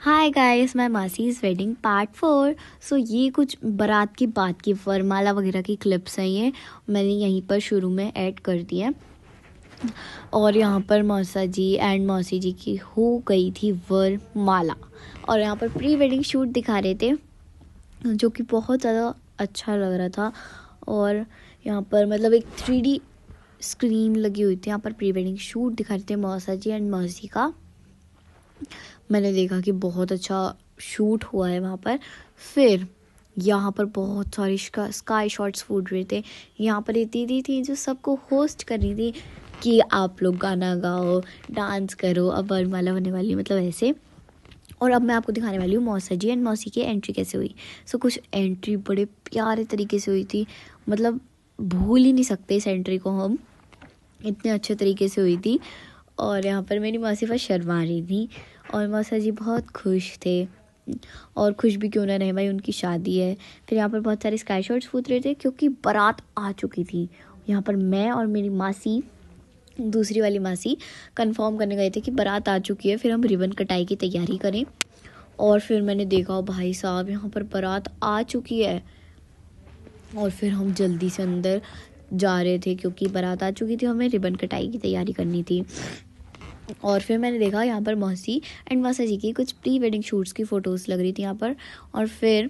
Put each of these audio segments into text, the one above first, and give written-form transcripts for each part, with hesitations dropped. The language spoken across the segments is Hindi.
Hi guys, my masses wedding part 4। सो ये कुछ बारात की बात की वरमाला वगैरह की क्लिप्स हैं। ये मैंने यहीं पर शुरू में ऐड कर दी है। और यहाँ पर मौसा जी एंड मौसी जी की हो गई थी वरमाला। और यहाँ पर प्री वेडिंग शूट दिखा रहे थे जो कि बहुत ज़्यादा अच्छा लग रहा था। और यहाँ पर मतलब एक 3D स्क्रीन लगी हुई थी। यहाँ पर प्री वेडिंग शूट दिखा रहे थे मौसा जी एंड मौसी का। मैंने देखा कि बहुत अच्छा शूट हुआ है वहाँ पर। फिर यहाँ पर बहुत सारे स्काई शॉट्स फूट रहे थे। यहाँ पर एक दीदी थी जो सबको होस्ट कर रही थी कि आप लोग गाना गाओ, डांस करो, अब वरमाला होने वाली, मतलब ऐसे। और अब मैं आपको दिखाने वाली हूँ मौसा जी एंड मौसी की एंट्री कैसे हुई। कुछ एंट्री बड़े प्यारे तरीके से हुई थी, मतलब भूल ही नहीं सकते इस एंट्री को हम, इतने अच्छे तरीके से हुई थी। और यहाँ पर मेरी मौसी बस शर्मा रही थी और मौसा जी बहुत खुश थे। और खुश भी क्यों ना रहे भाई, उनकी शादी है। फिर यहाँ पर बहुत सारे स्काई शॉट्स फूट रहे थे क्योंकि बारात आ चुकी थी। यहाँ पर मैं और मेरी मासी, दूसरी वाली मासी, कंफर्म करने गए थे कि बारात आ चुकी है, फिर हम रिबन कटाई की तैयारी करें। और फिर मैंने देखा भाई साहब यहाँ पर बारात आ चुकी है। और फिर हम जल्दी से अंदर जा रहे थे क्योंकि बारात आ चुकी थी, हमें रिबन कटाई की तैयारी करनी थी। और फिर मैंने देखा यहाँ पर मौसी एंड मौसा जी की कुछ प्री वेडिंग शूट्स की फ़ोटोज़ लग रही थी यहाँ पर। और फिर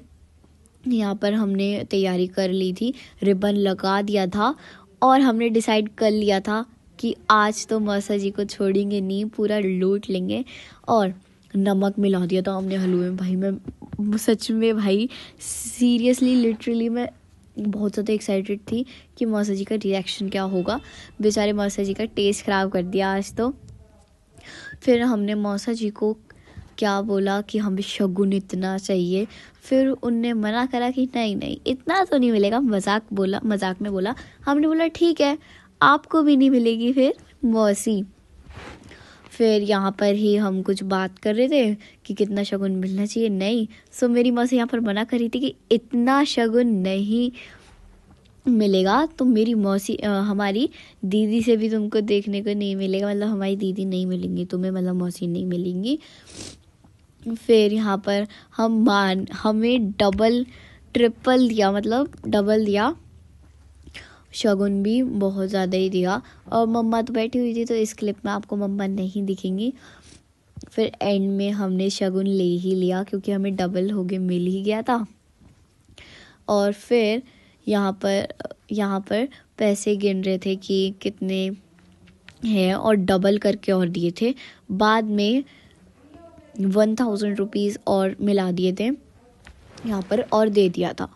यहाँ पर हमने तैयारी कर ली थी, रिबन लगा दिया था और हमने डिसाइड कर लिया था कि आज तो मौसा जी को छोड़ेंगे नहीं, पूरा लूट लेंगे। और नमक मिला दिया था हमने हलवे में। भाई मैं सच में, भाई सीरियसली लिटरली मैं बहुत ज़्यादा एक्साइटेड थी कि मौसा जी का रिएक्शन क्या होगा। बेचारे मौसा जी का टेस्ट ख़राब कर दिया आज तो। फिर हमने मौसा जी को क्या बोला कि हमें शगुन इतना चाहिए। फिर उनने मना करा कि नहीं नहीं इतना तो नहीं मिलेगा, मजाक में बोला। हमने बोला ठीक है, आपको भी नहीं मिलेगी फिर मौसी। फिर यहाँ पर ही हम कुछ बात कर रहे थे कि कितना शगुन मिलना चाहिए। नहीं, मेरी मौसी यहाँ पर मना कर रही थी कि इतना शगुन नहीं मिलेगा। तो मेरी मौसी हमारी दीदी से भी तुमको देखने को नहीं मिलेगा, मतलब हमारी दीदी नहीं मिलेंगी तुम्हें, मतलब मौसी नहीं मिलेंगी। फिर यहाँ पर हमें डबल ट्रिपल दिया, मतलब डबल दिया, शगुन भी बहुत ज़्यादा ही दिया। और मम्मा तो बैठी हुई थी तो इस क्लिप में आपको मम्मा नहीं दिखेंगी। फिर एंड में हमने शगुन ले ही लिया क्योंकि हमें डबल हो के मिल ही गया था। और फिर यहाँ पर पैसे गिन रहे थे कि कितने हैं और डबल करके और दिए थे। बाद में 1000 रुपीज़ और मिला दिए थे यहाँ पर और दे दिया था।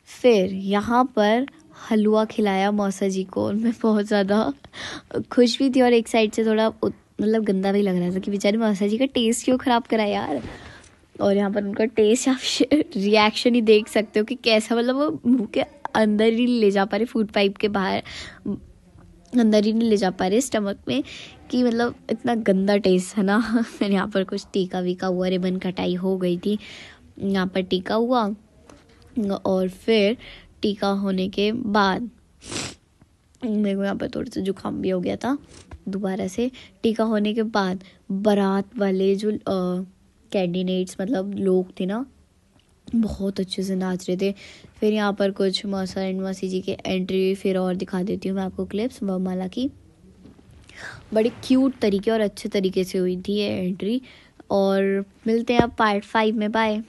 फिर यहाँ पर हलवा खिलाया मौसा जी को और मैं बहुत ज़्यादा खुश भी थी और एक साइड से थोड़ा मतलब गंदा भी लग रहा था कि बेचारे मौसा जी का टेस्ट क्यों ख़राब करा यार। और यहाँ पर उनका टेस्ट, आप रिएक्शन ही देख सकते हो कि कैसा, मतलब वो मुंह के अंदर ही ले जा पा रहे, फूड पाइप के बाहर अंदर ही नहीं ले जा पा रहे स्टमक में, कि मतलब इतना गंदा टेस्ट है ना। फिर यहाँ पर कुछ टीका वीका हुआ, रिबन कटाई हो गई थी, यहाँ पर टीका हुआ। और फिर टीका होने के बाद मेरे को यहाँ पर थोड़ा सा जुकाम भी हो गया था दोबारा से। टीका होने के बाद बारात वाले जो कैंडिडेट्स, मतलब लोग थे ना, बहुत अच्छे से नाच रहे थे। फिर यहाँ पर कुछ मौसा एंड मौसी जी के एंट्री फिर और दिखा देती हूँ मैं आपको क्लिप्स वरमाला की। बड़ी क्यूट तरीके और अच्छे तरीके से हुई थी ये एंट्री। और मिलते हैं अब पार्ट 5 में। बाय।